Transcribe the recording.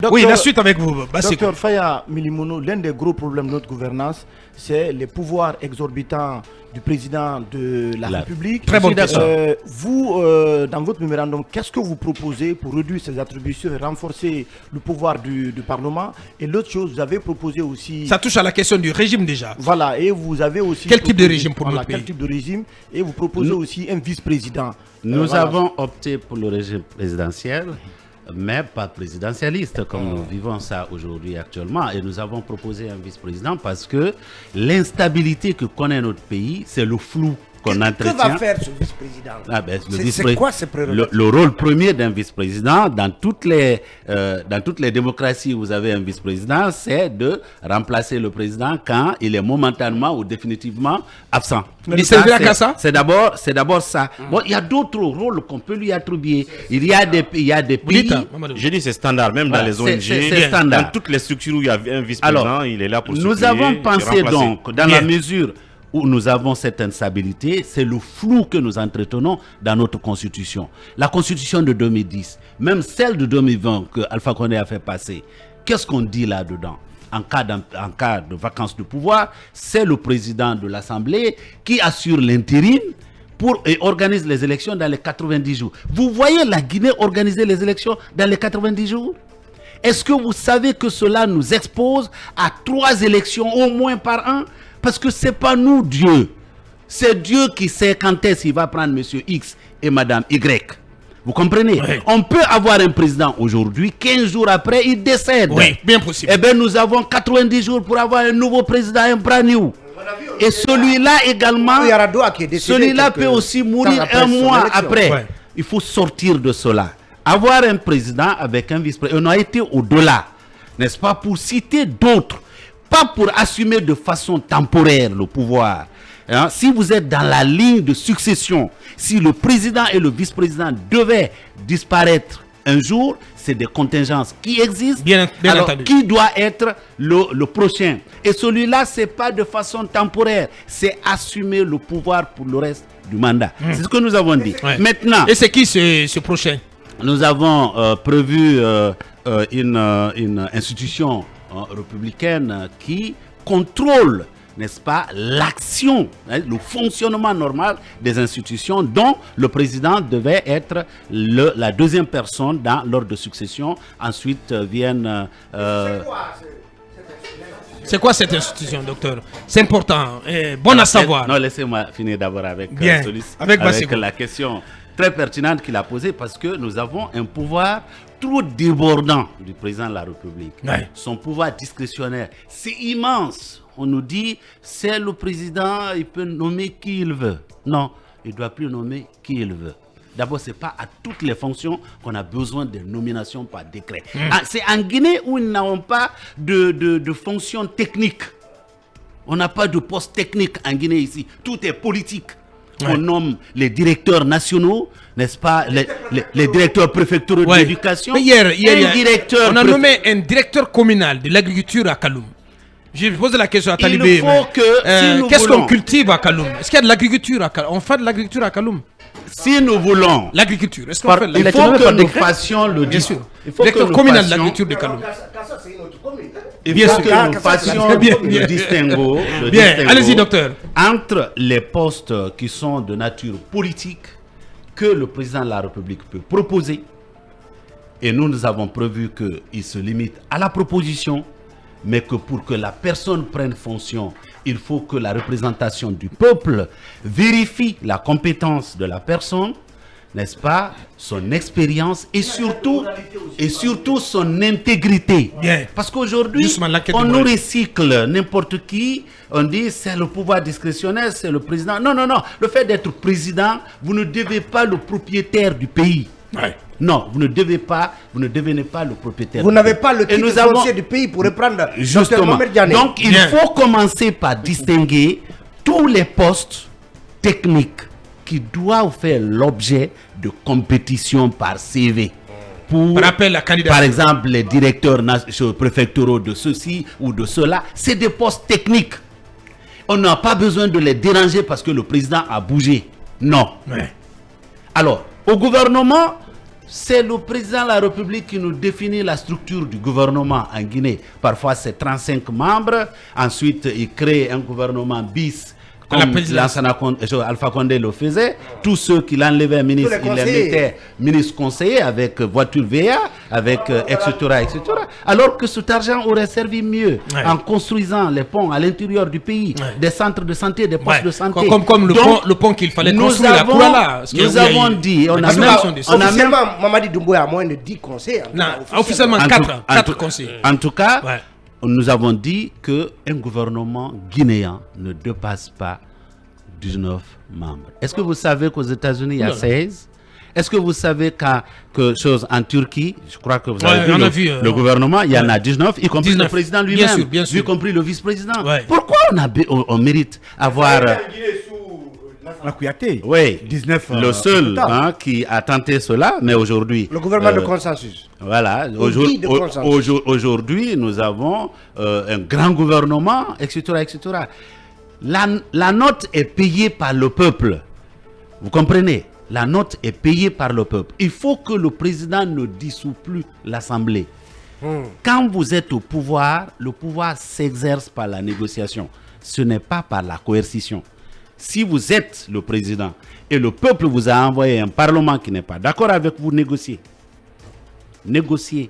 Oui, la suite avec vous. Docteur Faya Milimono, l'un des gros problèmes de notre gouvernance, c'est les pouvoirs exorbitants du président de la République. Très bonne question. Vous, dans votre mémorandum, qu'est-ce que vous proposez pour réduire ces attributions et renforcer le pouvoir du Parlement? Et l'autre chose, vous avez proposé aussi... Ça touche à la question du régime déjà. Voilà, et vous avez aussi... Quel type de régime pour notre pays? Quel type de régime? Et vous proposez aussi un vice-président. Nous avons opté pour le régime présidentiel, mais pas présidentialiste, comme nous vivons ça aujourd'hui actuellement. Et nous avons proposé un vice-président parce que l'instabilité que connaît notre pays, c'est le flou qu'on entretient. Que va faire ce vice-président? C'est quoi ce prérogatives? Le rôle premier d'un vice-président, dans toutes les démocraties où vous avez un vice-président, c'est de remplacer le président quand il est momentanément ou définitivement absent. Il servira qu'à ça? C'est d'abord ça. Bon, il y a d'autres rôles qu'on peut lui attribuer. Il y a des pays... Je dis c'est standard, même dans les ONG, c'est standard. dans toutes les structures où il y a un vice-président, il est là pour nous avons pensé donc, dans la mesure où nous avons cette instabilité, c'est le flou que nous entretenons dans notre constitution. La constitution de 2010, même celle de 2020 que Alpha Condé a fait passer, qu'est-ce qu'on dit là-dedans? En cas de vacance de pouvoir, c'est le président de l'Assemblée qui assure l'intérim et organise les élections dans les 90 jours. Vous voyez la Guinée organiser les élections dans les 90 jours? Est-ce que vous savez que cela nous expose à 3 élections au moins par an? Parce que ce n'est pas nous, Dieu. C'est Dieu qui sait quand est-ce qu'il va prendre monsieur X et madame Y. Vous comprenez? Oui. On peut avoir un président aujourd'hui, 15 jours après, il décède. Oui, bien possible. Eh bien, nous avons 90 jours pour avoir un nouveau président, un brand new. Et celui-là également, celui-là peut aussi mourir un mois après. Ouais. Il faut sortir de cela. Avoir un président avec un vice-président, on a été au-delà, n'est-ce pas, pour citer d'autres. Pas pour assumer de façon temporaire le pouvoir. Hein? Si vous êtes dans la ligne de succession, si le président et le vice-président devaient disparaître un jour, c'est des contingences qui existent. Bien alors, entendu. Qui doit être le prochain? Et celui-là, ce n'est pas de façon temporaire. C'est assumer le pouvoir pour le reste du mandat. C'est ce que nous avons dit. Ouais. Maintenant, et c'est qui ce prochain? Nous avons prévu une institution républicaine qui contrôle, n'est-ce pas, l'action, le fonctionnement normal des institutions dont le président devait être la deuxième personne dans l'ordre de succession. Ensuite viennent... C'est quoi cette institution, docteur? C'est important, bon à savoir. Non, laissez-moi finir d'abord avec la question très pertinente qu'il a posée, parce que nous avons un pouvoir trop débordant du président de la République. Ouais. Son pouvoir discrétionnaire, c'est immense. On nous dit, c'est le président, il peut nommer qui il veut. Non, il ne doit plus nommer qui il veut. D'abord, ce n'est pas à toutes les fonctions qu'on a besoin de nominations par décret. C'est en Guinée où nous n'avons pas de fonctions techniques. On n'a pas de poste technique en Guinée ici. Tout est politique. On nomme les directeurs nationaux, n'est-ce pas, les directeurs préfectoraux de l'éducation. Hier, on a nommé un directeur communal de l'agriculture à Kaloum. J'ai posé la question à Talibé. Qu'est-ce qu'on cultive à Kaloum? Est-ce qu'il y a de l'agriculture à Kaloum? On fait de l'agriculture à Kaloum? Si nous voulons... L'agriculture, est-ce qu'on fait de l'agriculture? Il faut que nous fassions le discours. Directeur communal de l'agriculture de Kaloum. Il faut que nous fassions le distinguo. Allez-y, docteur. Entre les postes qui sont de nature politique que le président de la République peut proposer, et nous avons prévu qu'il se limite à la proposition, mais que pour que la personne prenne fonction, il faut que la représentation du peuple vérifie la compétence de la personne, n'est-ce pas, son expérience et surtout son intégrité. Bien. Parce qu'aujourd'hui, on nous recycle n'importe qui, on dit c'est le pouvoir discrétionnaire, c'est le président. Non, non, non. Le fait d'être président, vous ne devez pas le propriétaire du pays. Ouais. Non, vous ne devenez pas le propriétaire. Vous n'avez pas le titre foncier du pays pour reprendre. Justement. Donc, il faut commencer par distinguer tous les postes techniques qui doivent faire l'objet de compétition par CV. Pour rappel la candidature. Par exemple, les directeurs préfectoraux de ceci ou de cela, c'est des postes techniques. On n'a pas besoin de les déranger parce que le président a bougé. Non. Ouais. Alors, au gouvernement, C'est le président de la République qui nous définit la structure du gouvernement en Guinée. Parfois, c'est 35 membres. Ensuite, il crée un gouvernement bis. Comme Alpha Condé le faisait, tous ceux qui l'enlevaient ministre, il les mettait ministre conseiller avec voiture VA, avec etc., etc. Alors que cet argent aurait servi mieux en construisant les ponts à l'intérieur du pays, des centres de santé, des postes de santé. Comme le pont qu'il fallait construire à Kourala. Nous avons dit, on a officiellement, Mamadi Doumbouya a moins de 10 conseils. Non, officiellement 4 conseils. En tout cas, nous avons dit qu'un gouvernement guinéen ne dépasse pas 19 membres. Est-ce que vous savez qu'aux États-Unis, il y a 16? Est-ce que vous savez que chose en Turquie, je crois que vous avez vu le gouvernement, il y en a 19, y compris le président lui-même, y compris le vice-président. Pourquoi on mérite avoir... Oui, 19, le seul qui a tenté cela, mais aujourd'hui... Le gouvernement de consensus. Voilà, aujourd'hui nous avons un grand gouvernement, etc. etc. La note est payée par le peuple. Vous comprenez? La note est payée par le peuple. Il faut que le président ne dissout plus l'Assemblée. Quand vous êtes au pouvoir, le pouvoir s'exerce par la négociation. Ce n'est pas par la coercition. Si vous êtes le président et le peuple vous a envoyé un parlement qui n'est pas d'accord avec vous, négociez. Négociez.